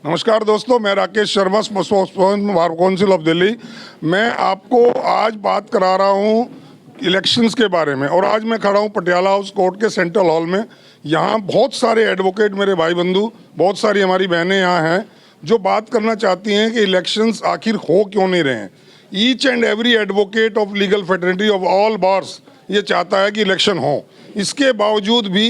नमस्कार दोस्तों, मैं Rakesh Sharma, spokesperson bar council of Delhi. मैं आपको आज बात करा रहा हूँ इलेक्शंस के बारे में। और आज मैं खड़ा हूँ पटियाला हाउस कोर्ट के सेंट्रल हॉल में। यहाँ बहुत सारे एडवोकेट मेरे भाई बंधु, बहुत सारी हमारी बहनें यहाँ हैं जो बात करना चाहती हैं कि इलेक्शंस आखिर हो क्यों नहीं रहे हैं। Each and every advocate of legal fraternity of all bars ये चाहता है कि इलेक्शन हो। इसके बावजूद भी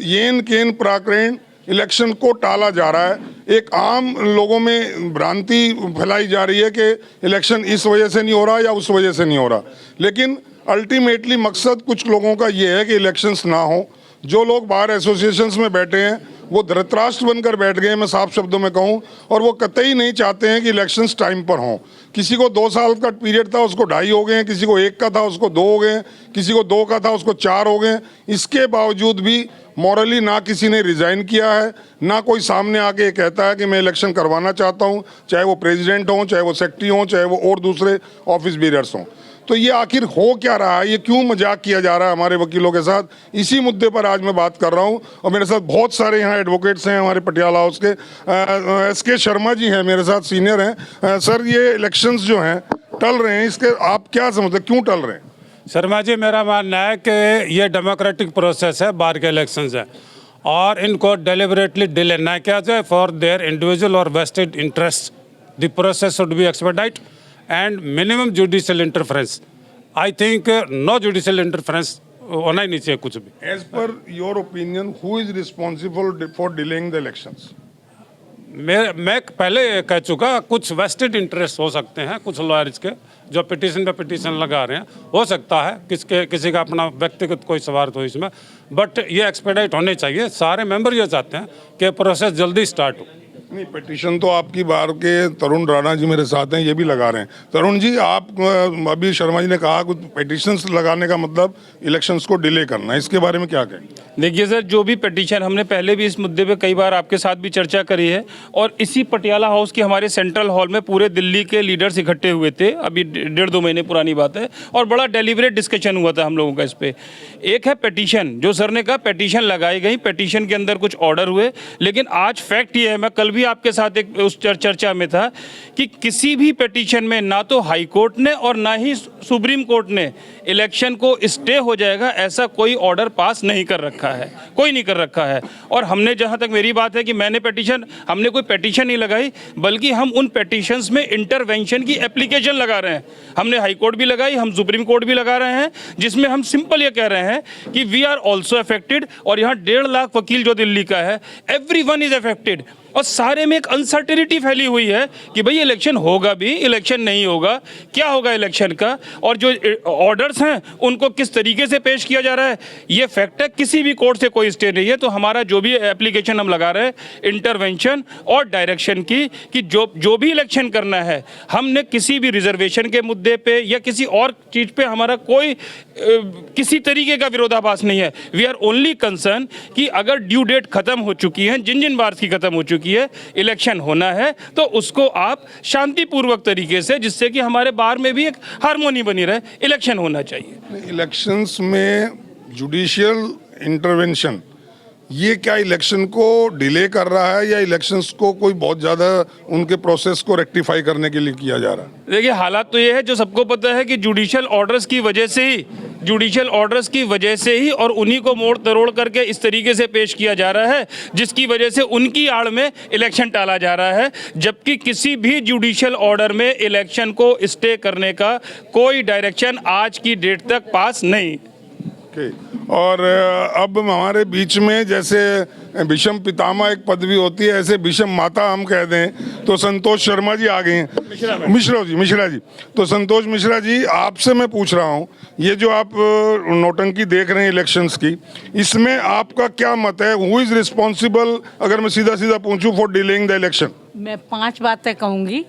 येन केन प्राकरण इलेक्शन को टाला जा रहा है। एक आम लोगों में भ्रांति फैलाई जा रही है कि इलेक्शन इस वजह से नहीं हो रहा या उस वजह से नहीं हो रहा, लेकिन अल्टीमेटली मकसद कुछ लोगों का ये है कि इलेक्शंस ना हो। जो लोग बार एसोसिएशंस में बैठे हैं वो धृतराष्ट्र बनकर बैठ गए, मैं साफ शब्दों में कहूँ, और वो कतई नहीं चाहते हैं कि इलेक्शंस टाइम पर हों। किसी को 2 साल का पीरियड था उसको 2.5 हो गए, किसी को 1 का था उसको 2 हो गए, किसी को 2 का था उसको 4 हो गए। इसके बावजूद भी मॉरली ना किसी ने रिज़ाइन किया है, ना कोई सामने आके कहता है कि मैं इलेक्शन करवाना चाहता हूँ, चाहे वो प्रेसिडेंट हों, चाहे वो सेक्रेटरी हों, चाहे वो और दूसरे ऑफिस बीयरर्स हों। तो ये आखिर हो क्या रहा है, ये क्यों मजाक किया जा रहा है हमारे वकीलों के साथ, इसी मुद्दे पर आज मैं बात कर रहा हूँ। और मेरे साथ बहुत सारे यहाँ एडवोकेट्स हैं हमारे पटियाला हाउस के। SK शर्मा जी हैं मेरे साथ, सीनियर हैं। सर, ये इलेक्शंस जो हैं टल रहे हैं, इसके आप क्या समझते हैं, क्यों टल रहे हैं? शर्मा जी, मेरा मानना है कि ये डेमोक्रेटिक प्रोसेस है, बार के इलेक्शंस है, और इनको डेलिबरेटली डिले ना किया जाए फॉर देयर इंडिविजुअल और vested interest. The process should be expedite and minimum judicial interference. I think no judicial interference होना ही नहीं चाहिए कुछ भी। As per your opinion, who is responsible for delaying the elections? मैं पहले कह चुका, कुछ वेस्टेड इंटरेस्ट हो सकते हैं, कुछ लॉयर्स के जो पिटीशन पे पिटीशन लगा रहे हैं। हो सकता है किसी का अपना व्यक्तिगत कोई स्वार्थ हो इसमें, बट ये एक्सपेडाइट होने चाहिए। सारे मेंबर ये चाहते हैं कि प्रोसेस जल्दी स्टार्ट हो। नहीं, पिटीशन तो आपकी बार के तरुण राणा जी मेरे साथ हैं, ये भी लगा रहे हैं। तरुण जी, आप अभी शर्मा जी ने कहा कुछ पिटीशंस लगाने का मतलब इलेक्शंस को डिले करना है, इसके बारे में क्या कहें? देखिए सर, जो भी पिटीशन, हमने पहले भी इस मुद्दे पे कई बार आपके साथ भी चर्चा करी है, और इसी पटियाला हाउस के हमारे सेंट्रल हॉल में पूरे दिल्ली के लीडर्स इकट्ठे हुए थे, अभी 1.5-2 महीने पुरानी बात है, और बड़ा डेलिबरेट डिस्कशन हुआ था हम लोगों का इस पे। एक है पिटीशन, जो सर ने कहा पिटीशन लगाई गई, पिटीशन के अंदर कुछ ऑर्डर हुए, लेकिन आज फैक्ट ये है, मैं कल भी आपके साथ एक उस चर्चा में था कि किसी भी पिटीशन में ना तो हाई कोर्ट ने और ना ही सुप्रीम कोर्ट ने इलेक्शन को स्टे हो जाएगा ऐसा कोई ऑर्डर पास नहीं कर रखा है, कोई नहीं कर रखा है। और हमने, जहां तक मेरी बात है कि हमने कोई पिटीशन नहीं लगाई, बल्कि हम उन पिटीशंस में इंटरवेंशन की एप्लीकेशन लगा रहे हैं। हमने हाई कोर्ट भी लगाई, हम सुप्रीम कोर्ट भी लगा रहे हैं, जिसमें हम सिंपल ये कह रहे हैं कि वी आर ऑल्सो अफेक्टेड। और यहाँ 1.5 लाख वकील जो दिल्ली का है, एवरीवन इज अफेक्टेड, और सारे में एक अनसर्टेनिटी फैली हुई है कि भाई इलेक्शन होगा भी, इलेक्शन नहीं होगा, क्या होगा इलेक्शन का, और जो ऑर्डर्स हैं उनको किस तरीके से पेश किया जा रहा है, ये फैक्ट है। किसी भी कोर्ट से कोई स्टे नहीं है। तो हमारा जो भी एप्लीकेशन हम लगा रहे हैं इंटरवेंशन और डायरेक्शन की, कि जो भी इलेक्शन करना है, हमने किसी भी रिजर्वेशन के मुद्दे पे या किसी और चीज़ पे हमारा कोई किसी तरीके का विरोधाभास नहीं है। वी आर ओनली कंसर्न कि अगर ड्यू डेट खत्म हो चुकी है, जिन बार्स की खत्म हो चुकी है, इलेक्शन होना है, तो उसको आप शांतिपूर्वक तरीके से, जिससे कि हमारे बार में भी एक हार्मोनी बनी रहे, इलेक्शन होना चाहिए। इलेक्शंस में जुडिशियल इंटरवेंशन ये क्या इलेक्शन को डिले कर रहा है या इलेक्शंस को कोई बहुत ज़्यादा उनके प्रोसेस को रेक्टिफाई करने के लिए किया जा रहा है? देखिए, हालात तो ये है, जो सबको पता है कि जुडिशियल ऑर्डर्स की वजह से ही और उन्हीं को मोड़ तरोड़ करके इस तरीके से पेश किया जा रहा है, जिसकी वजह से उनकी आड़ में इलेक्शन टाला जा रहा है। जबकि किसी भी जुडिशियल ऑर्डर में इलेक्शन को स्टे करने का कोई डायरेक्शन आज की डेट तक पास नहीं। और अब हमारे बीच में जैसे भीष्म पितामह एक पदवी होती है, ऐसे भीष्म माता हम कह दें तो संतोष शर्मा जी आ गए हैं। मिश्रा जी। तो संतोष मिश्रा जी, आपसे मैं पूछ रहा हूँ, ये जो आप नौटंकी देख रहे हैं इलेक्शंस की, इसमें आपका क्या मत है? हु इज रिस्पॉन्सिबल, अगर मैं सीधा पूछूं, फॉर डिलेइंग द इलेक्शन? मैं 5 बातें कहूँगी।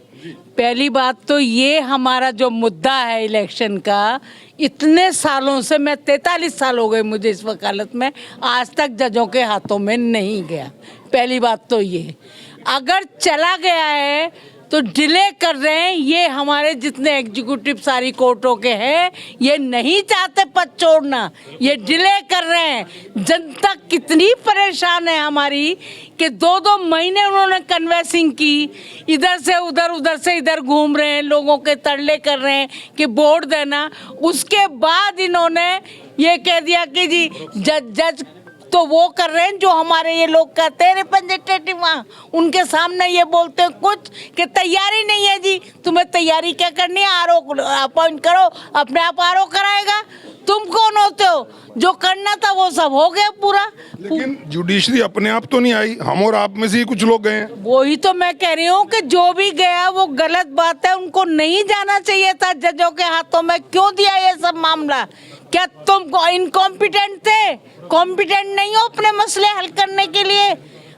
पहली बात तो ये, हमारा जो मुद्दा है इलेक्शन का, इतने सालों से, मैं 43 साल हो गए मुझे इस वकालत में, आज तक जजों के हाथों में नहीं गया। पहली बात तो ये। अगर चला गया है तो डिले कर रहे हैं। ये हमारे जितने एग्जीक्यूटिव सारी कोर्टों के हैं, ये नहीं चाहते पद छोड़ना, ये डिले कर रहे हैं। जनता कितनी परेशान है हमारी कि 2-2 महीने उन्होंने कन्वेंसिंग की, इधर से उधर, उधर से इधर घूम रहे हैं, लोगों के तरले कर रहे हैं कि वोट देना। उसके बाद इन्होंने ये कह दिया कि जी जज तो वो कर रहे हैं जो हमारे ये लोग कहते हैं रिप्रेजेंटेटिव, वहाँ उनके सामने ये बोलते हैं कुछ कि तैयारी नहीं है जी। तुम्हें तैयारी क्या करनी है? आरओ अपॉइंट करो, अपने आप आरओ कराएगा। तुम कौन होते हो? जो करना था वो सब हो गया पूरा। लेकिन जुडिशरी अपने आप तो नहीं आई, हम और आप में से ही कुछ लोग गए हैं। वही तो मैं कह रही हूँ कि जो भी गया वो गलत बात है, उनको नहीं जाना चाहिए था जजों के हाथों में। क्यों दिया ये सब मामला? क्या तुम इनकॉम्पिटेंट थे? कॉम्पिटेंट नहीं हो अपने मसले हल करने के लिए?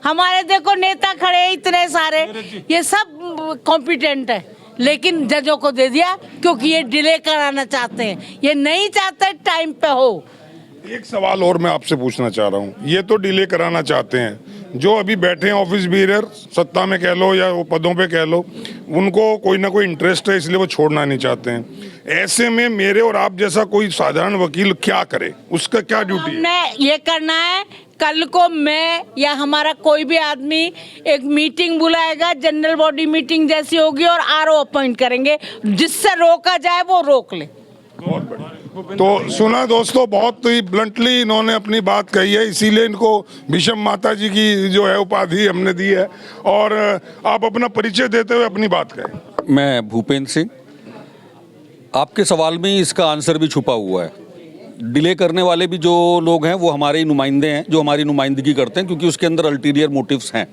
हमारे देखो नेता खड़े हैं इतने सारे, ये सब कॉम्पिटेंट है, लेकिन जजों को दे दिया क्योंकि ये डिले कराना चाहते हैं, ये नहीं चाहते टाइम पे हो। एक सवाल और मैं आपसे पूछना चाह रहा हूँ, ये तो डिले कराना चाहते हैं, जो अभी बैठे हैं ऑफिस बीरर, सत्ता में कह लो या वो पदों पे कह लो, उनको कोई ना कोई इंटरेस्ट है इसलिए वो छोड़ना नहीं चाहते हैं। ऐसे में मेरे और आप जैसा कोई साधारण वकील क्या करे? उसका क्या ड्यूटी है? हमने ये करना है, कल को मैं या हमारा कोई भी आदमी एक मीटिंग बुलाएगा, जनरल बॉडी मीटिंग जैसी होगी, और आरओ अपॉइंट करेंगे, जिससे रोका जाए वो रोक ले। बहुत बढ़िया। तो सुना दोस्तों, बहुत ही ब्लंटली इन्होंने अपनी बात कही है, इसीलिए इनको भीषम माता जी की जो है उपाधि हमने दी है। और आप अपना परिचय देते हुए अपनी बात कहें। मैं भूपेंद्र सिंह। आपके सवाल में ही इसका आंसर भी छुपा हुआ है। डिले करने वाले भी जो लोग हैं वो हमारे ही नुमाइंदे हैं, जो हमारी नुमाइंदगी करते हैं, क्योंकि उसके अंदर अल्टीरियर मोटिव्स हैं।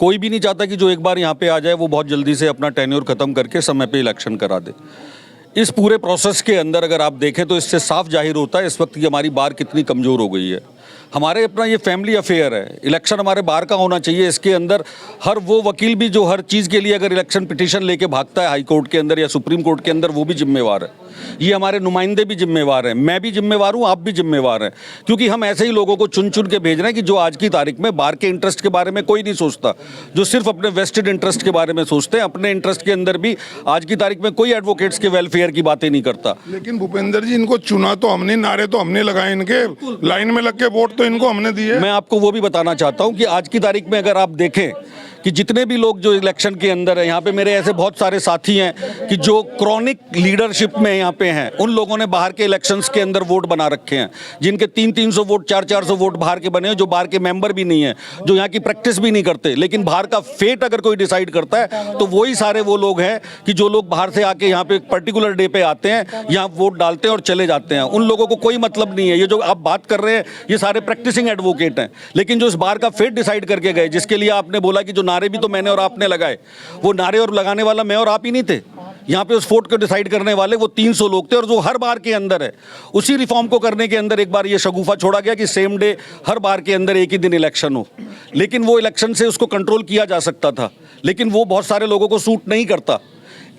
कोई भी नहीं चाहता कि जो एक बार यहाँ पे आ जाए वो बहुत जल्दी से अपना टेन्योर ख़त्म करके समय पे इलेक्शन करा दे। इस पूरे प्रोसेस के अंदर अगर आप देखें तो इससे साफ जाहिर होता है इस वक्त की हमारी बार कितनी कमज़ोर हो गई है। हमारे अपना ये फैमिली अफेयर है, इलेक्शन हमारे बार का होना चाहिए। इसके अंदर हर वो वकील भी जो हर चीज़ के लिए अगर इलेक्शन पिटीशन लेके भागता है हाई कोर्ट के अंदर या सुप्रीम कोर्ट के अंदर, वो भी जिम्मेवार है। ये हमारे नुमाइंदे भी जिम्मेवार हैं, मैं भी जिम्मेवार हूँ, आप भी जिम्मेवार हैं, क्योंकि हम ऐसे ही लोगों को चुन चुन के भेज रहे हैं कि जो आज की तारीख में बार के इंटरेस्ट के बारे में कोई नहीं सोचता, जो सिर्फ अपने वेस्टेड इंटरेस्ट के बारे में सोचते हैं। अपने इंटरेस्ट के अंदर भी आज की तारीख में कोई एडवोकेट्स के वेलफेयर की बातें नहीं करता। लेकिन भूपेंद्र जी, इनको चुना तो हमने, नारे तो हमने लगाए, इनके लाइन में लग के वोट तो इनको हमने दिए। मैं आपको वो भी बताना चाहता हूं कि आज की तारीख में अगर आप देखें कि जितने भी लोग जो इलेक्शन के अंदर है, यहाँ पे मेरे ऐसे बहुत सारे साथी हैं कि जो क्रॉनिक लीडरशिप में यहाँ पे हैं, उन लोगों ने बाहर के इलेक्शंस के अंदर वोट बना रखे हैं, जिनके 300-300 वोट, 400-400 वोट बाहर के बने हैं, जो बाहर के मेंबर भी नहीं है, जो यहाँ की प्रैक्टिस भी नहीं करते। लेकिन बाहर का फेट अगर कोई डिसाइड करता है तो वही सारे वो लोग हैं कि जो लोग बाहर से आके यहाँ पे एक पर्टिकुलर डे पे आते हैं, यहाँ वोट डालते हैं और चले जाते हैं। उन लोगों को कोई मतलब नहीं है। ये जो आप बात कर रहे हैं ये सारे प्रैक्टिसिंग एडवोकेट हैं, लेकिन जो इस बार का फेट डिसाइड करके गए, जिसके लिए आपने बोला कि जो नारे भी तो मैंने और आपने लगाए, वो नारे और लगाने वाला मैं और आप ही नहीं थे। यहाँ पे उस फोर्ट को डिसाइड करने वाले वो 300 लोग थे, और जो हर बार के अंदर है उसी रिफॉर्म को करने के अंदर एक बार ये शगुफा छोड़ा गया कि सेम डे हर बार के अंदर एक ही दिन इलेक्शन हो। लेकिन वो इलेक्शन से उसको कंट्रोल किया जा सकता था, लेकिन वो बहुत सारे लोगों को सूट नहीं करता,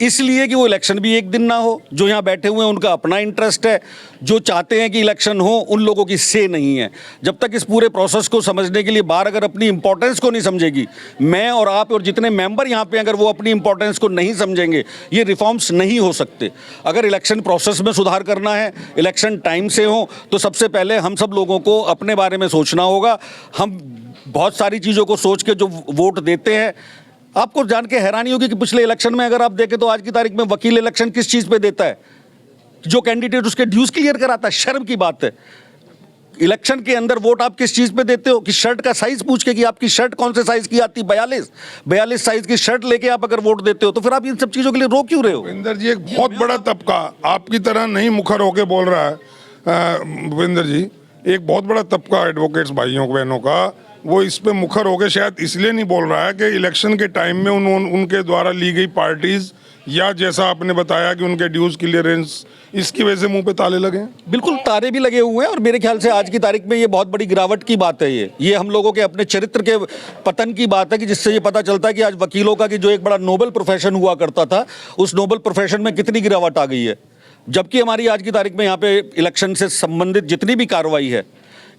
इसलिए कि वो इलेक्शन भी एक दिन ना हो। जो यहाँ बैठे हुए हैं उनका अपना इंटरेस्ट है, जो चाहते हैं कि इलेक्शन हो उन लोगों की से नहीं है। जब तक इस पूरे प्रोसेस को समझने के लिए बार अगर अपनी इंपॉर्टेंस को नहीं समझेगी, मैं और आप और जितने मेंबर यहाँ पे अगर वो अपनी इंपॉर्टेंस को नहीं समझेंगे, ये रिफॉर्म्स नहीं हो सकते। अगर इलेक्शन प्रोसेस में सुधार करना है, इलेक्शन टाइम से हो, तो सबसे पहले हम सब लोगों को अपने बारे में सोचना होगा। हम बहुत सारी चीज़ों को सोच के जो वोट देते हैं, आपको जान के हैरानी होगी कि पिछले इलेक्शन में अगर आप देखें तो आज की तारीख में वकील इलेक्शन किस चीज़ पे देता है? जो कैंडिडेट उसके ड्यूज क्लियर कराता है। शर्म की बात है। इलेक्शन के अंदर वोट आप किस चीज़ पे देते हो? कि शर्ट का साइज पूछ के कि आपकी शर्ट कौन से साइज की आती है, 42 साइज की शर्ट लेके आप अगर वोट देते हो, तो फिर आप इन सब चीज़ों के लिए रो क्यों रहे हो? भूपेंद्र जी, एक बहुत बड़ा तबका आपकी तरह नहीं मुखर होके बोल रहा है। भूपेंद्र जी, एक बहुत बड़ा तबका एडवोकेट्स भाइयों बहनों का, वो इस पे मुखर होके शायद इसलिए नहीं बोल रहा है कि इलेक्शन के टाइम में उनके द्वारा ली गई पार्टीज, या जैसा आपने बताया कि उनके ड्यूज क्लियरेंस, इसकी वजह से मुंह पे ताले लगे। बिल्कुल, तारे भी लगे हुए हैं, और मेरे ख्याल से आज की तारीख में ये बहुत बड़ी गिरावट की बात है। ये हम लोगों के अपने चरित्र के पतन की बात है, कि जिससे ये पता चलता है कि आज वकीलों का, कि जो एक बड़ा नोबल प्रोफेशन हुआ करता था, उस नोबल प्रोफेशन में कितनी गिरावट आ गई है। जबकि हमारी आज की तारीख में यहाँ पे इलेक्शन से संबंधित जितनी भी कार्रवाई है,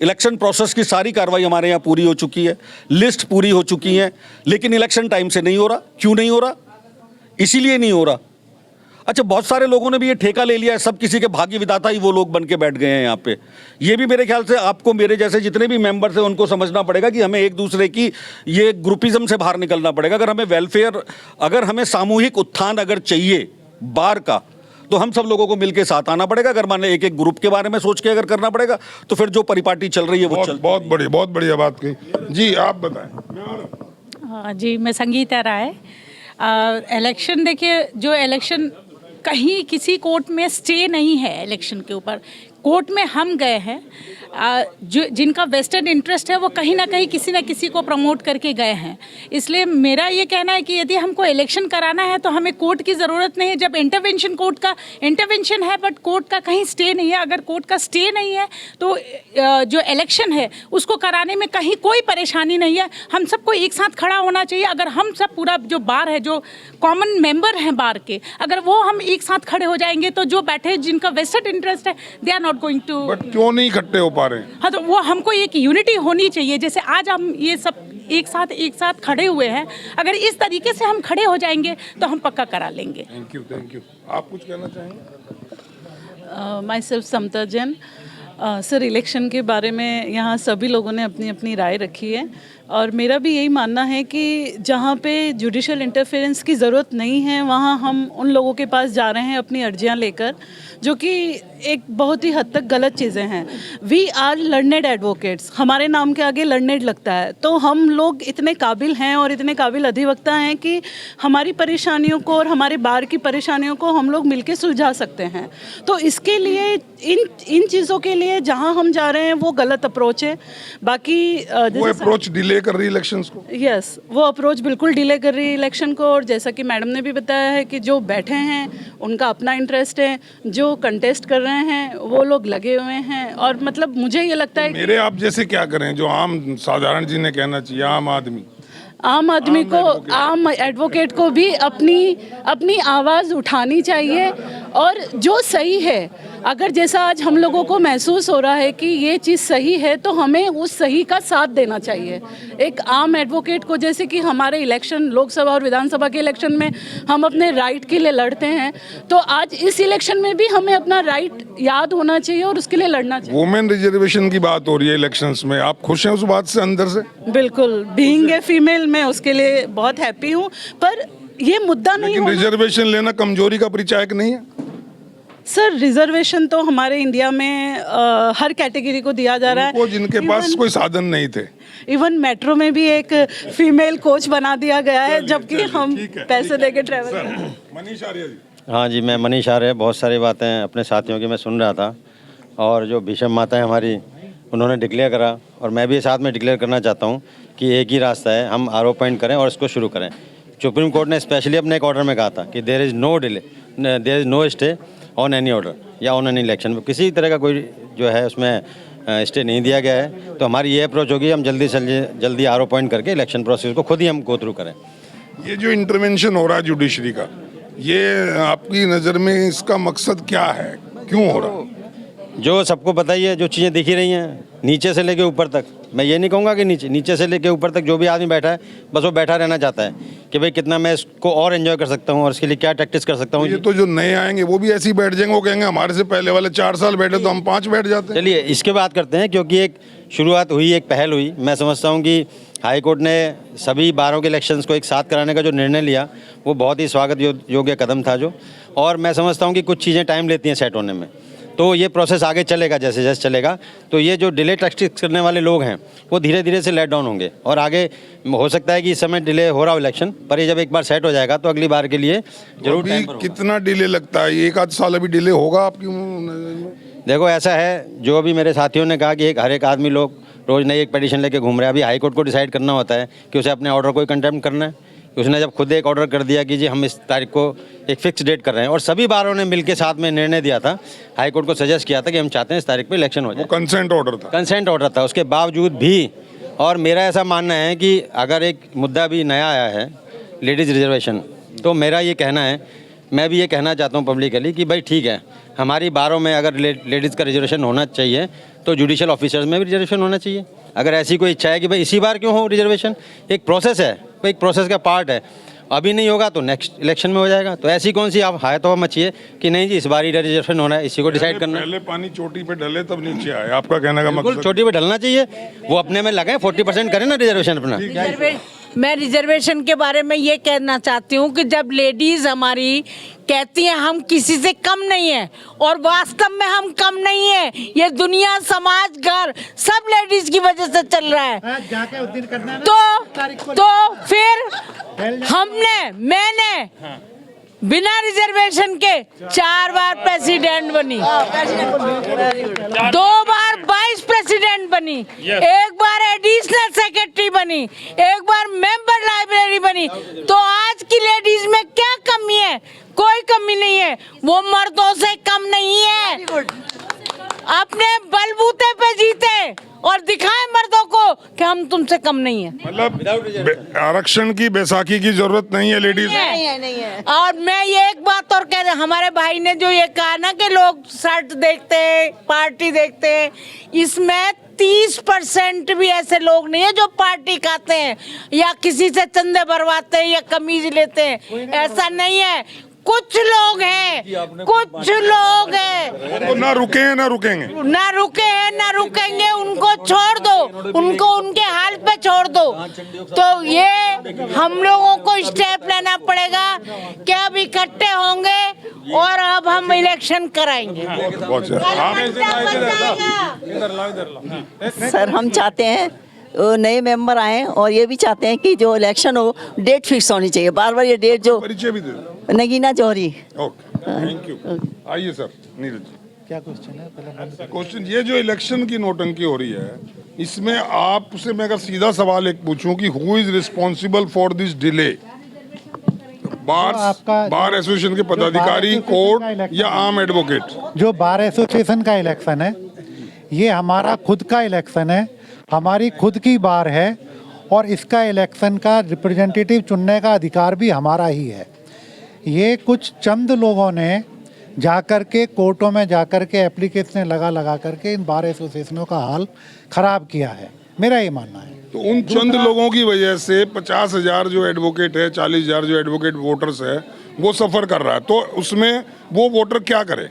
इलेक्शन प्रोसेस की सारी कार्रवाई हमारे यहाँ पूरी हो चुकी है, लिस्ट पूरी हो चुकी है, लेकिन इलेक्शन टाइम से नहीं हो रहा। क्यों नहीं हो रहा? इसीलिए नहीं हो रहा। अच्छा, बहुत सारे लोगों ने भी ये ठेका ले लिया है, सब किसी के भाग्य विधाता ही वो लोग बन के बैठ गए हैं यहाँ पे। ये भी मेरे ख्याल से आपको, मेरे जैसे जितने भी मेंबर्स हैं, उनको समझना पड़ेगा कि हमें एक दूसरे की ये ग्रुपिज्म से बाहर निकलना पड़ेगा। अगर हमें वेलफेयर, अगर हमें सामूहिक उत्थान अगर चाहिए बार का, तो हम सब लोगों को मिलकर साथ आना पड़ेगा। अगर मान एक एक ग्रुप के बारे में सोच के अगर करना पड़ेगा, तो फिर जो परिपाटी चल रही है वो चल। बहुत बढ़िया बात कही जी। आप बताएं। हाँ जी, मैं संगीता राय। इलेक्शन, देखिए, जो इलेक्शन कहीं किसी कोर्ट में स्टे नहीं है इलेक्शन के ऊपर। कोर्ट में हम गए हैं, जो जिनका वेस्टेड इंटरेस्ट है वो कहीं ना कहीं किसी न किसी को प्रमोट करके गए हैं। इसलिए मेरा ये कहना है कि यदि हमको इलेक्शन कराना है तो हमें कोर्ट की ज़रूरत नहीं है। जब इंटरवेंशन, कोर्ट का इंटरवेंशन है बट कोर्ट का कहीं स्टे नहीं है। अगर कोर्ट का स्टे नहीं है तो जो इलेक्शन है उसको कराने में कहीं कोई परेशानी नहीं है। हम सबको एक साथ खड़ा होना चाहिए। अगर हम सब, पूरा जो बार है, जो कॉमन मेंबर हैं बार के, अगर वो हम एक साथ खड़े हो जाएंगे तो जो बैठे, जिनका वेस्टेड इंटरेस्ट है, they are not going to. But क्यों नहीं इकट्ठे हो पा रहे हैं? हाँ, तो वो हमको एक यूनिटी होनी चाहिए। जैसे आज हम ये सब एक साथ खड़े हुए हैं, अगर इस तरीके से हम खड़े हो जाएंगे तो हम पक्का करा लेंगे। Thank you. आप कुछ कहना चाहेंगे? Myself Samta Jain. Sir, election के बारे में यहाँ सभी लोगों ने अपनी अपनी राय रखी है और मेरा भी यही मानना है कि जहाँ पे जुडिशल इंटरफेरेंस की ज़रूरत नहीं है वहाँ हम उन लोगों के पास जा रहे हैं अपनी अर्जियाँ लेकर, जो कि एक बहुत ही हद तक गलत चीज़ें हैं। वी आर लर्नेड एडवोकेट्स, हमारे नाम के आगे लर्नेड लगता है, तो हम लोग इतने काबिल हैं और इतने काबिल अधिवक्ता हैं कि हमारी परेशानियों को और हमारे बार की परेशानियों को हम लोग मिलकर सुलझा सकते हैं। तो इसके लिए इन चीज़ों के लिए जहाँ हम जा रहे हैं वो गलत अप्रोच है। बाकी वो अप्रोच डिले कर रही है इलेक्शंस को। यस, वो अप्रोच बिल्कुल डिले कर रही है इलेक्शन को। और जैसा कि मैडम ने भी बताया है कि जो बैठे हैं उनका अपना इंटरेस्ट है, जो कंटेस्ट कर रहे हैं वो लोग लगे हुए हैं। और मतलब मुझे ये लगता है मेरे आप जैसे क्या करें, जो आम साधारण जी ने कहना चाहिए, आम आदमी को, आम एडवोकेट को भी अपनी आवाज़ उठानी चाहिए। और जो सही है, अगर जैसा आज हम लोगों को महसूस हो रहा है कि ये चीज़ सही है, तो हमें उस सही का साथ देना चाहिए। एक आम एडवोकेट को, जैसे कि हमारे इलेक्शन, लोकसभा और विधानसभा के इलेक्शन में हम अपने राइट के लिए लड़ते हैं, तो आज इस इलेक्शन में भी हमें अपना राइट याद होना चाहिए और उसके लिए लड़ना चाहिए। वुमेन रिजर्वेशन की बात हो रही है इलेक्शंस में, आप खुश हैं उस बात से अंदर से? बिल्कुल, बीइंग ए फीमेल मैं उसके लिए बहुत हैप्पी हूँ, पर ये मुद्दा नहीं होना। रिजर्वेशन लेना कमजोरी का परिचायक नहीं है? सर, रिजर्वेशन तो हमारे इंडिया में हर कैटेगरी को दिया जा रहा है, जिनके पास कोई साधन नहीं थे। इवन मेट्रो में भी एक फीमेल कोच बना दिया गया है, जबकि हम पैसे देके ट्रैवल करते हैं। मनीष आर्य जी। हाँ जी, मैं मनीष आर्य। बहुत सारी बातें अपने साथियों की मैं सुन रहा था, और जो भीषम माता है हमारी, उन्होंने डिक्लेयर करा, और मैं भी साथ में डिक्लेयर करना चाहता हूँ कि एक ही रास्ता है, हम आरोप पॉइंट करें और इसको शुरू करें। सुप्रीम कोर्ट ने स्पेशली अपने एक ऑर्डर में कहा था कि there is no delay, there is no stay on any order या ऑन एनी इलेक्शन। किसी तरह का कोई जो है उसमें स्टे नहीं दिया गया है। तो हमारी ये अप्रोच होगी, हम जल्दी से जल्दी आरोप पॉइंट करके इलेक्शन प्रोसेस को खुद ही हम गो थ्रू करें। ये जो इंटरवेंशन हो रहा है जुडिशरी का, ये आपकी नज़र में इसका मकसद क्या है, क्यों हो रहा है? जो सबको पता ही है, जो चीज़ें दिख ही रही हैं नीचे से लेके ऊपर तक। मैं ये नहीं कहूँगा कि नीचे से लेके ऊपर तक जो भी आदमी बैठा है, बस वो बैठा रहना चाहता है कि भाई कितना मैं इसको और एंजॉय कर सकता हूँ और इसके लिए क्या टैक्टिस कर सकता हूँ। ये तो जो नए आएंगे वो भी ऐसे ही बैठ जाएंगे, वो कहेंगे हमारे से पहले वाले 4 साल बैठे तो हम 5 बैठ जाते हैं। चलिए इसके बात करते हैं, क्योंकि एक शुरुआत हुई, एक पहल हुई। मैं समझता हूँ कि हाई कोर्ट ने सभी बारों के इलेक्शंस को एक साथ कराने का जो निर्णय लिया, वो बहुत ही स्वागत योग्य कदम था जो। और मैं समझता हूँ कि कुछ चीज़ें टाइम लेती हैं सेट होने में, तो ये प्रोसेस आगे चलेगा जैसे जैसे चलेगा। तो ये जो डिले टैक्टिक्स करने वाले लोग हैं वो धीरे धीरे से लेट डाउन होंगे, और आगे हो सकता है कि इस समय डिले हो रहा हो इलेक्शन, पर ये जब एक बार सेट हो जाएगा तो अगली बार के लिए जरूर टाइम पर होगा। कितना डिले लगता है? 1 आध साल अभी डिले होगा आपकी नज़र में? देखो ऐसा है, जो अभी मेरे साथियों ने कहा कि हर एक आदमी लोग रोज़ नई एक पिटीशन लेके घूम रहे हैं। अभी हाई कोर्ट को डिसाइड करना होता है कि उसे अपने ऑर्डर को कंटेम्प्ट करना है। उसने जब खुद एक ऑर्डर कर दिया कि जी हम इस तारीख को एक फिक्स डेट कर रहे हैं, और सभी बारों ने मिलकर साथ में निर्णय दिया था, हाई कोर्ट को सजेस्ट किया था कि हम चाहते हैं इस तारीख पे इलेक्शन हो जाए। कंसेंट ऑर्डर था, कंसेंट ऑर्डर था। उसके बावजूद भी, और मेरा ऐसा मानना है कि अगर एक मुद्दा भी नया आया है लेडीज़ रिजर्वेशन, तो मेरा ये कहना है, मैं भी ये कहना चाहता हूँ पब्लिकली कि भाई ठीक है, हमारी बारों में अगर लेडीज़ का रिजर्वेशन होना चाहिए तो जुडिशियल ऑफिसर्स में भी रिजर्वेशन होना चाहिए। अगर ऐसी कोई इच्छा है कि भाई इसी बार क्यों हो रिजर्वेशन, एक प्रोसेस है, एक प्रोसेस का पार्ट है, अभी नहीं होगा तो नेक्स्ट इलेक्शन में हो जाएगा। तो ऐसी कौन सी आप हाय तो मचिए कि नहीं जी इस बार ही रिजर्वेशन होना है, इसी को डिसाइड करना है। पहले पानी चोटी पे ढले तब नीचे आए, आपका कहने का बिल्कुल मकसद। छोटी पे ढलना चाहिए, वो अपने में लगाए 40% करें ना रिजर्वेशन अपना। मैं रिजर्वेशन के बारे में ये कहना चाहती हूँ कि जब लेडीज हमारी कहती हैं हम किसी से कम नहीं है, और वास्तव में हम कम नहीं है, ये दुनिया, समाज, घर सब लेडीज की वजह से चल रहा है। तो फिर मैंने बिना रिजर्वेशन के 4 बार प्रेसिडेंट बनी, 2 बार वाइस प्रेसिडेंट बनी, 1 बार एडिशनल सेक्रेटरी बनी, 1 बार मेंबर लाइब्रेरी बनी। तो आज की लेडीज में क्या कमी है? कोई कमी नहीं है, वो मर्दों से कम नहीं है। अपने बलबूते पे जीते और दिखाए मर्दों को कि हम तुमसे कम नहीं है। मतलब आरक्षण की बैसाखी की जरूरत नहीं है लेडीज। नहीं है। और मैं ये एक बात और कह रही, हमारे भाई ने जो ये कहा ना कि लोग शर्ट देखते हैं, पार्टी देखते हैं, इसमें 30% भी ऐसे लोग नहीं है जो पार्टी खाते हैं या किसी से चंदे भरवाते हैं या कमीज लेते हैं, ऐसा नहीं है। कुछ लोग हैं, कुछ लोग हैं, तो ना रुके हैं ना रुकेंगे, ना रुके हैं ना रुकेंगे, उनको छोड़ दो, उनको उनके हाल पे छोड़ दो। तो ये हम लोगों को स्टेप लेना पड़ेगा कि अब इकट्ठे होंगे और अब हम इलेक्शन कराएंगे। सर हम चाहते हैं नए मेंबर आए और ये भी चाहते हैं कि जो इलेक्शन हो डेट फिक्स होनी चाहिए। बार बार ये डेट जो परिचय भी दे दो। Nagina Jauhari. Okay, thank you. आइए सर, नीरज जी, क्या क्वेश्चन है? क्वेश्चन ये जो इलेक्शन की नौटंकी हो रही है, इसमें आपसे मैं अगर सीधा सवाल एक पूछूं कि who is responsible for this delay? Bar association के पदाधिकारी, कोर्ट या आम एडवोकेट? जो बार एसोसिएशन का इलेक्शन है ये हमारा खुद का इलेक्शन है, हमारी खुद की बार है, और इसका इलेक्शन का रिप्रेजेंटेटिव चुनने का अधिकार भी हमारा ही है। ये कुछ चंद लोगों ने जाकर के कोर्टों में जाकर के एप्लीकेशन लगा करके इन बार एसोसिएशनों का हाल खराब किया है, मेरा ये मानना है। तो उन चंद लोगों की वजह से 50,000 जो एडवोकेट है, 40,000 जो एडवोकेट वोटर्स है, वो सफ़र कर रहा है। तो उसमें वो वोटर क्या करे?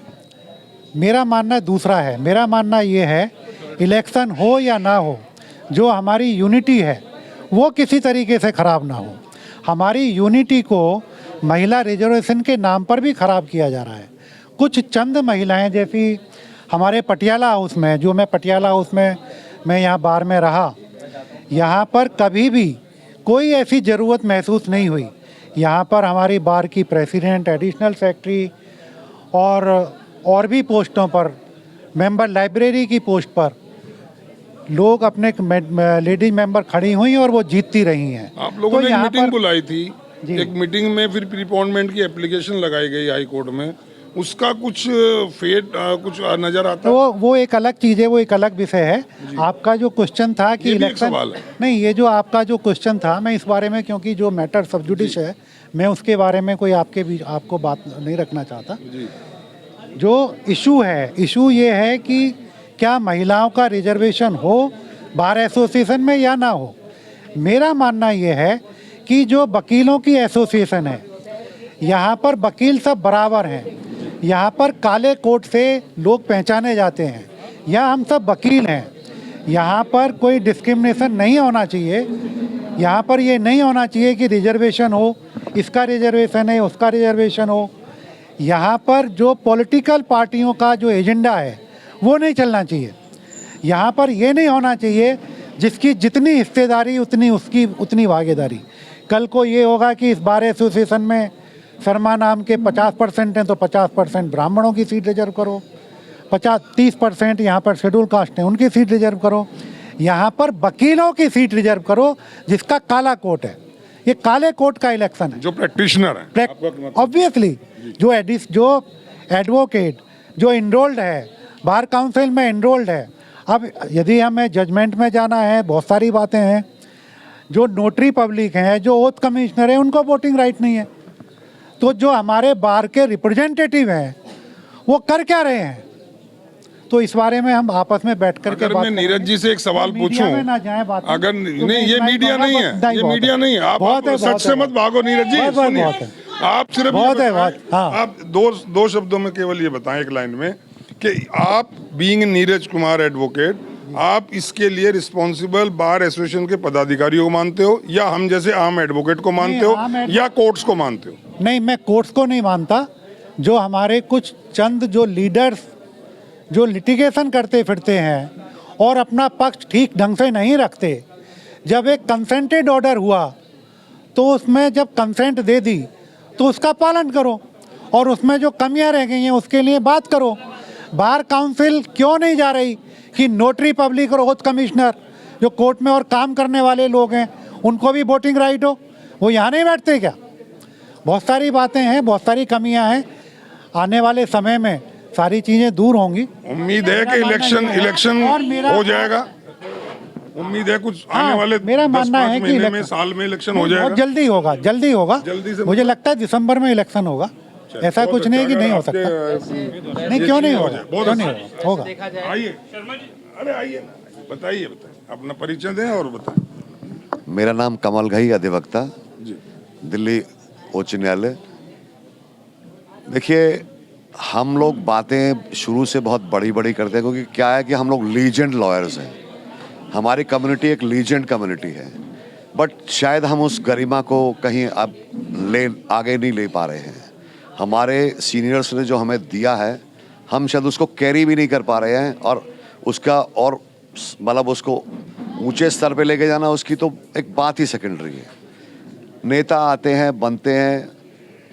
मेरा मानना दूसरा है। मेरा मानना ये है इलेक्शन हो या ना हो, जो हमारी यूनिटी है वो किसी तरीके से ख़राब ना हो। हमारी यूनिटी को महिला रिजर्वेशन के नाम पर भी ख़राब किया जा रहा है। कुछ चंद महिलाएं, जैसी हमारे पटियाला हाउस में, जो मैं पटियाला हाउस में मैं यहाँ बार में रहा, यहाँ पर कभी भी कोई ऐसी ज़रूरत महसूस नहीं हुई। यहाँ पर हमारी बार की प्रेसिडेंट, एडिशनल सेक्रेटरी और भी पोस्टों पर, मेंबर लाइब्रेरी की पोस्ट पर लोग अपने लेडी मेंबर खड़ी हुई और वो जीतती रही हैं। आप लोगों ने एक मीटिंग बुलाई थी, एक मीटिंग में फिर प्रीपोनमेंट की एप्लीकेशन लगाई गई हाई कोर्ट में, उसका कुछ फेट कुछ नजर आता है? वो एक अलग चीज़ है, वो एक अलग विषय है। आपका जो क्वेश्चन था कि इलेक्शन, नहीं, ये जो आपका जो क्वेश्चन था, मैं इस बारे में, क्योंकि जो मैटर सब जुडिश है, मैं उसके बारे में कोई आपको बात नहीं रखना चाहता। जो इशू है, इशू ये है कि क्या महिलाओं का रिजर्वेशन हो बार एसोसिएशन में या ना हो। मेरा मानना ये है कि जो वकीलों की एसोसिएशन है, यहाँ पर वकील सब बराबर हैं। यहाँ पर काले कोट से लोग पहचाने जाते हैं, यहाँ हम सब वकील हैं। यहाँ पर कोई डिस्क्रिमिनेशन नहीं होना चाहिए। यहाँ पर ये नहीं होना चाहिए कि रिजर्वेशन हो, इसका रिजर्वेशन है, उसका रिजर्वेशन हो। यहाँ पर जो पॉलिटिकल पार्टियों का जो एजेंडा है वो नहीं चलना चाहिए। यहाँ पर ये नहीं होना चाहिए जिसकी जितनी हिस्सेदारी उतनी भागीदारी। कल को ये होगा कि इस बार एसोसिएशन में शर्मा नाम के 50% हैं तो 50% ब्राह्मणों की सीट रिजर्व करो, 30% यहाँ पर शेड्यूल कास्ट हैं उनकी सीट रिजर्व करो। यहाँ पर वकीलों की सीट रिजर्व करो जिसका काला कोट है। ये काले कोट का इलेक्शन है। जो प्रैक्टिशनर है, ऑब्वियसली जो एडवोकेट जो इनरोल्ड है, बार काउंसिल में इनरोल्ड है। अब यदि हमें जजमेंट में जाना है, बहुत सारी बातें हैं। जो नोटरी पब्लिक हैं, जो ओथ कमिश्नर हैं, उनको वोटिंग राइट नहीं है। तो जो हमारे बार के रिप्रेजेंटेटिव हैं वो कर क्या रहे हैं? तो इस बारे में हम आपस में बैठ करके अगर बात मैं करेंगे। नीरज जी से एक सवाल मीडिया पूछूं, में ना जाए बात, अगर तो नहीं, मैं ये इतना ही मीडिया कहूँगा, नहीं बस इतना है, ही ये बहुत मीडिया है। नहीं है। आप बहुत है, सच बहुत से है। मत भागो नीरज जी, बहुत है, सुनिए। बहुत है। आप सिर्फ बहुत ये है, बताएं, बहुत, हाँ। आप दो शब्दों में केवल ये बताएं एक लाइन में कि आप बीइंग नीरज कुमार एडवोकेट, आप इसके लिए रिस्पॉन्सिबल बार एसोसिएशन के पदाधिकारियों को मानते हो, या हम जैसे आम एडवोकेट को मानते हो, या कोर्ट्स को मानते हो? नहीं, मैं कोर्ट्स को नहीं मानता। जो हमारे कुछ चंद जो लीडर्स जो लिटिगेशन करते फिरते हैं और अपना पक्ष ठीक ढंग से नहीं रखते, जब एक कंसेंटेड ऑर्डर हुआ तो उसमें जब कंसेंट दे दी तो उसका पालन करो, और उसमें जो कमियां रह गई हैं उसके लिए बात करो। बार काउंसिल क्यों नहीं जा रही कि नोटरी पब्लिक और ओथ कमिश्नर जो कोर्ट में और काम करने वाले लोग हैं उनको भी वोटिंग राइट हो? वो यहाँ नहीं बैठते क्या? बहुत सारी बातें हैं, बहुत सारी कमियां हैं। आने वाले समय में सारी चीज़ें दूर होंगी। उम्मीद है कि इलेक्शन हो जाएगा। उम्मीद है कुछ आने वाले मेरा मानना 10-5 है कि महीने में, साल में इलेक्शन हो जाएगा। बहुत जल्दी होगा, जल्दी होगा। जल्दी से मुझे लगता है दिसंबर में इलेक्शन होगा। ऐसा कुछ नहीं कि नहीं हो सकता। नहीं, क्यों नहीं होगा? क्यों नहीं होगा? आइए, अरे आइए ना, बताइए अपना परिचय दें और बताएं। मेरा नाम कमल घई, अधिवक्ता, दिल्ली उच्च न्यायालय। देखिए, हम लोग बातें शुरू से बहुत बड़ी बड़ी करते हैं, क्योंकि क्या है कि हम लोग लीजेंड लॉयर्स हैं। हमारी कम्युनिटी एक लीजेंड कम्युनिटी है, बट शायद हम उस गरिमा को कहीं अब आगे नहीं ले पा रहे हैं। हमारे सीनियर्स ने जो हमें दिया है, हम शायद उसको कैरी भी नहीं कर पा रहे हैं, और उसका और मतलब उसको ऊंचे स्तर पे लेके जाना, उसकी तो एक बात ही सेकेंडरी है। नेता आते हैं, बनते हैं,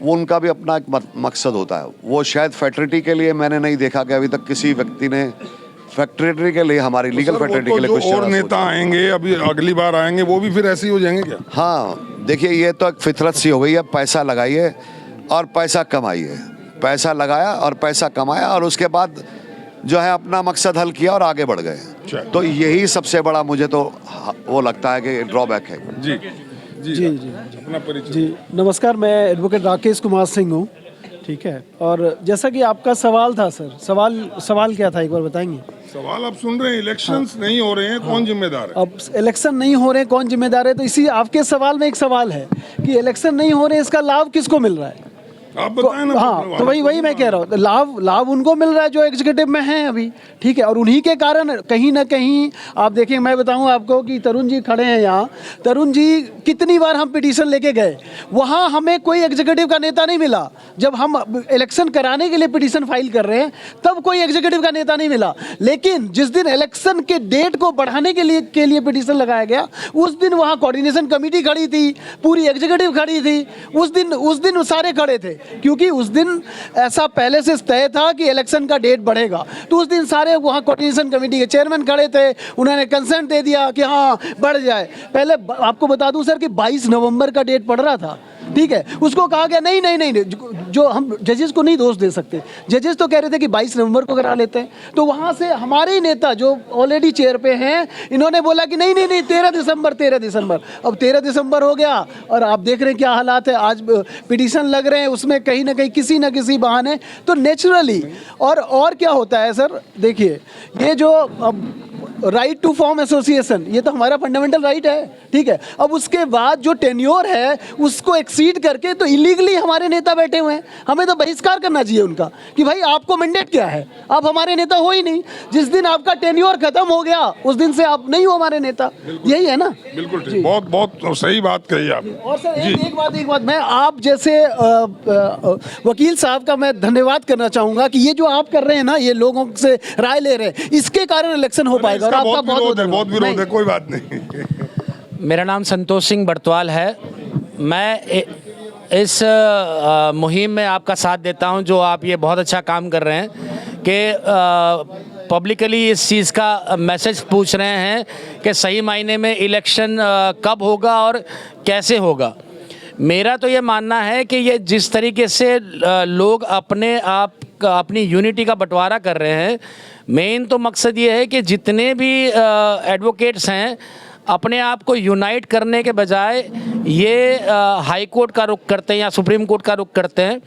वो उनका भी अपना एक मकसद होता है। वो शायद फैटर्निटी के लिए मैंने नहीं देखा कि अभी तक किसी व्यक्ति ने फैक्ट्रेटरी के लिए, हमारी लीगल फैक्ट्रेटरी के लिए कुछ और नेता आएंगे, अभी अगली बार आएंगे, वो भी फिर ऐसे ही हो जाएंगे क्या? हाँ, देखिए, ये तो एक फितरत सी हो गई है। पैसा लगाइए और पैसा कमाइए। पैसा लगाया और पैसा कमाया, और उसके बाद जो है अपना मकसद हल किया और आगे बढ़ गए। तो यही सबसे बड़ा मुझे तो वो लगता है कि ड्रॉबैक है। जी जी जी, अपना परिचय। जी नमस्कार, मैं एडवोकेट राकेश कुमार सिंह हूँ। ठीक है, और जैसा कि आपका सवाल था सर, सवाल क्या था, एक बार बताएंगे? सवाल आप सुन रहे हैं, इलेक्शंस नहीं हो रहे हैं, कौन जिम्मेदार है? अब इलेक्शन नहीं हो रहे हैं, कौन जिम्मेदार है? तो इसी आपके सवाल में एक सवाल है कि इलेक्शन नहीं हो रहे हैं, इसका लाभ किसको मिल रहा है? आप बताएं ना। हाँ, तो वही मैं कह रहा हूँ, लाभ उनको मिल रहा है जो एग्जीक्यूटिव में हैं अभी। ठीक है, और उन्हीं के कारण कहीं ना कहीं आप देखिए, मैं बताऊँ आपको कि तरुण जी खड़े हैं यहाँ। तरुण जी, कितनी बार हम पिटीशन लेके गए, वहाँ हमें कोई एग्जीक्यूटिव का नेता नहीं मिला। जब हम इलेक्शन कराने के लिए पिटीशन फाइल कर रहे हैं, तब कोई एग्जीक्यूटिव का नेता नहीं मिला। लेकिन जिस दिन इलेक्शन के डेट को बढ़ाने के लिए पिटीशन लगाया गया, उस दिन वहाँ कोऑर्डिनेशन कमेटी खड़ी थी, पूरी एग्जीक्यूटिव खड़ी थी। उस दिन सारे खड़े थे, क्योंकि उस दिन ऐसा पहले से तय था कि इलेक्शन का डेट बढ़ेगा। तो उस दिन सारे वहाँ कोऑर्डिनेशन कमेटी के चेयरमैन खड़े थे, उन्होंने कंसेंट दे दिया कि हाँ बढ़ जाए। पहले आपको बता दूं सर कि 22 नवंबर का डेट पड़ रहा था। ठीक है, उसको कहा गया नहीं, जो हम जजेस को नहीं दोष दे सकते। जजेस तो कह रहे थे कि 22 नवंबर को करा लेते हैं। तो वहाँ से हमारे ही नेता जो ऑलरेडी चेयर पे हैं, इन्होंने बोला कि नहीं 13 दिसंबर। अब 13 दिसंबर हो गया, और आप देख रहे हैं क्या हालात है। आज पिटीशन लग रहे हैं, उसमें कहीं ना कहीं किसी न किसी बहाने तो नेचुरली। और क्या होता है सर, देखिए, ये जो राइट टू फॉर्म एसोसिएशन, ये तो हमारा फंडामेंटल राइट है। ठीक है, अब उसके बाद जो टेन्योर है उसको एक्सीड करके तो इलीगली हमारे नेता बैठे हुए हैं। हमें तो बहिष्कार करना चाहिए उनका कि भाई आपको मैंडेट क्या है, आप हमारे नेता हो ही नहीं। जिस दिन आपका टेन्योर खत्म हो गया, उस दिन से आप नहीं हो हमारे नेता। यही है ना? बिल्कुल ठीक, बहुत सही बात कही आप। और सर एक बात मैं आप जैसे वकील साहब का मैं धन्यवाद करना चाहूंगा कि ये जो आप कर रहे हैं ना, ये लोगों से राय ले रहे हैं, इसके कारण इलेक्शन हो पाएगा। और आपका बहुत विरोध है, कोई बात नहीं। मेरा नाम संतोष सिंह बरतवाल है। मैं इस मुहिम में आपका साथ देता हूं, जो आप ये बहुत अच्छा काम कर रहे हैं कि पब्लिकली इस चीज़ का मैसेज पूछ रहे हैं कि सही मायने में इलेक्शन कब होगा और कैसे होगा। मेरा तो ये मानना है कि ये जिस तरीके से लोग अपनी यूनिटी का बंटवारा कर रहे हैं, मेन तो मकसद ये है कि जितने भी एडवोकेट्स हैं अपने आप को यूनाइट करने के बजाय ये हाई कोर्ट का रुख करते हैं या सुप्रीम कोर्ट का रुख करते हैं।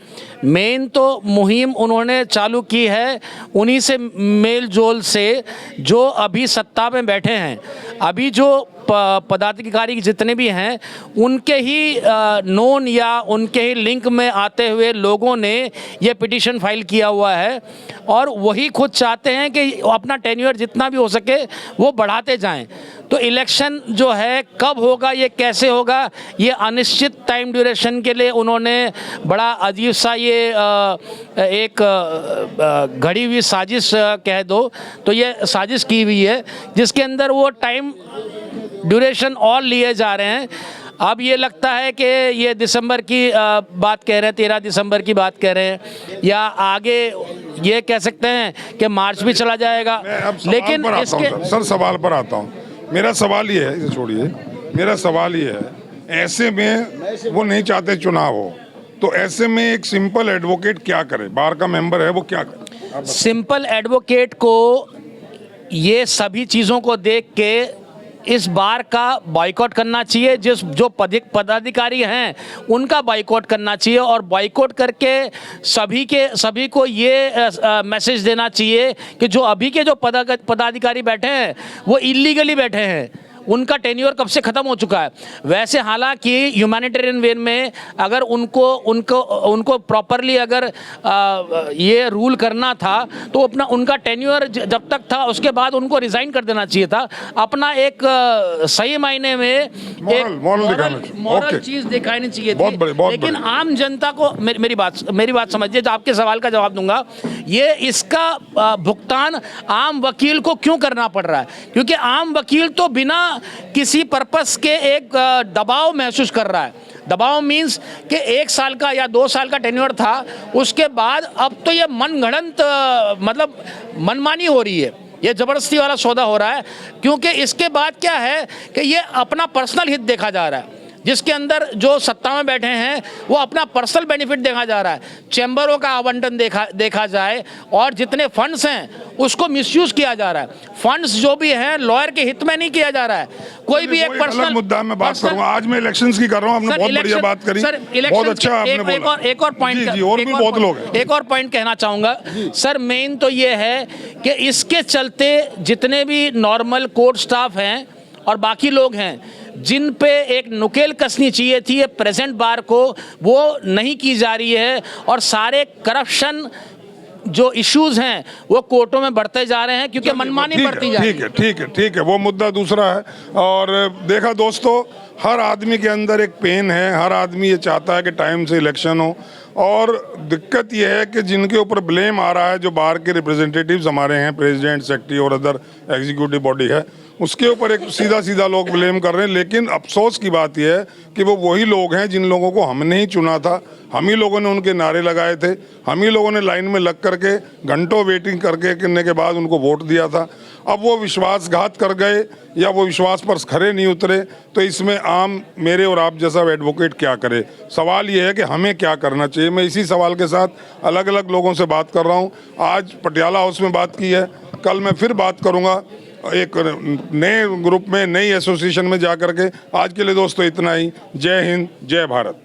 मेन तो मुहिम उन्होंने चालू की है उन्हीं से मेल जोल से जो अभी सत्ता में बैठे हैं। अभी जो पदाधिकारी जितने भी हैं उनके ही नोन या उनके ही लिंक में आते हुए लोगों ने ये पिटीशन फाइल किया हुआ है और वही खुद चाहते हैं कि अपना टेन्योर जितना भी हो सके वो बढ़ाते जाएं। तो इलेक्शन जो है कब होगा, ये कैसे होगा, ये अनिश्चित टाइम ड्यूरेशन के लिए उन्होंने बड़ा अजीब सा ये एक घड़ी हुई साजिश कह दो तो ये साजिश की हुई है जिसके अंदर वो टाइम ड्यूरेशन और लिए जा रहे हैं। अब ये लगता है कि ये दिसंबर की बात कह रहे हैं, 13 दिसंबर की बात कह रहे हैं या आगे ये कह सकते हैं कि मार्च भी चला जाएगा। लेकिन इसके सर सवाल पर आता हूँ। मेरा सवाल ये है, इसे छोड़िए, मेरा सवाल ये है, ऐसे में वो नहीं चाहते चुनाव हो तो ऐसे में एक सिंपल एडवोकेट क्या करे, बार का मेंबर है वो क्या करे? सिंपल एडवोकेट को ये सभी चीज़ों को देख के इस बार का बाइकआउट करना चाहिए। जो पदाधिकारी हैं उनका बाइकआउट करना चाहिए और बाइकआउट करके सभी को ये मैसेज देना चाहिए कि जो अभी के जो पदाधिकारी बैठे हैं वो इलीगली बैठे हैं, उनका टेन्योर कब से ख़त्म हो चुका है। वैसे हालांकि ह्यूमैनिटेरियन वे में अगर उनको प्रॉपरली अगर ये रूल करना था तो अपना उनका टेन्योर जब तक था उसके बाद उनको रिज़ाइन कर देना चाहिए था। अपना एक सही मायने में एक मॉरल चीज़ दिखानी चाहिए थी। लेकिन आम जनता को मेरी बात समझिए, जो आपके सवाल का जवाब दूंगा, ये इसका भुगतान आम वकील को क्यों करना पड़ रहा है? क्योंकि आम वकील तो बिना किसी पर्पस के एक दबाव महसूस कर रहा है। दबाव मीन्स कि 1 साल का या 2 साल का टेन्योर था, उसके बाद अब तो ये मनगढ़ंत मतलब मनमानी हो रही है, ये ज़बरदस्ती वाला सौदा हो रहा है। क्योंकि इसके बाद क्या है कि ये अपना पर्सनल हित देखा जा रहा है, जिसके अंदर जो सत्ता में बैठे हैं वो अपना पर्सनल बेनिफिट देखा जा रहा है। चैम्बरों का आवंटन देखा जाए और जितने फंड्स हैं उसको मिसयूज़ किया जा रहा है। फंड्स जो भी हैं लॉयर के हित में नहीं किया जा रहा है। कोई भी एक पर्सनल मुद्दा में बात करूंगा। आज मैं इलेक्शंस की कर रहा हूं, आपने बहुत बढ़िया बात करी, बहुत अच्छा आपने बोला। एक और पॉइंट, और भी बहुत लोग हैं, एक और पॉइंट कहना चाहूँगा सर। मेन तो ये है कि इसके चलते जितने भी नॉर्मल कोर्ट स्टाफ हैं और बाकी लोग हैं जिन पे एक नुकेल कसनी चाहिए थी ये प्रेजेंट बार को, वो नहीं की जा रही है और सारे करप्शन जो इश्यूज हैं वो कोर्टों में बढ़ते जा रहे हैं क्योंकि मनमानी बढ़ती जा रही है। ठीक है, वो मुद्दा दूसरा है। और देखा दोस्तों, हर आदमी के अंदर एक पेन है, हर आदमी ये चाहता है कि टाइम से इलेक्शन हो। और दिक्कत ये है कि जिनके ऊपर ब्लेम आ रहा है, जो बाहर के रिप्रेजेंटेटिव्स हमारे हैं, प्रेसिडेंट, सेक्रेटरी और अदर एग्जीक्यूटिव बॉडी है, उसके ऊपर एक सीधा लोग ब्लेम कर रहे हैं। लेकिन अफसोस की बात यह है कि वो वही लोग हैं जिन लोगों को हमने ही चुना था, हम ही लोगों ने उनके नारे लगाए थे, हम ही लोगों ने लाइन में लग करके घंटों वेटिंग करने के बाद उनको वोट दिया था। अब वो विश्वासघात कर गए या वो विश्वास पर खरे नहीं उतरे, तो इसमें आम मेरे और आप जैसा एडवोकेट क्या करे? सवाल ये है कि हमें क्या करना चाहिए। मैं इसी सवाल के साथ अलग अलग लोगों से बात कर रहा हूँ। आज पटियाला हाउस में बात की है, कल मैं फिर बात करूँगा एक नए ग्रुप में, नई एसोसिएशन में जा करके। आज के लिए दोस्तों इतना ही। जय हिंद, जय भारत।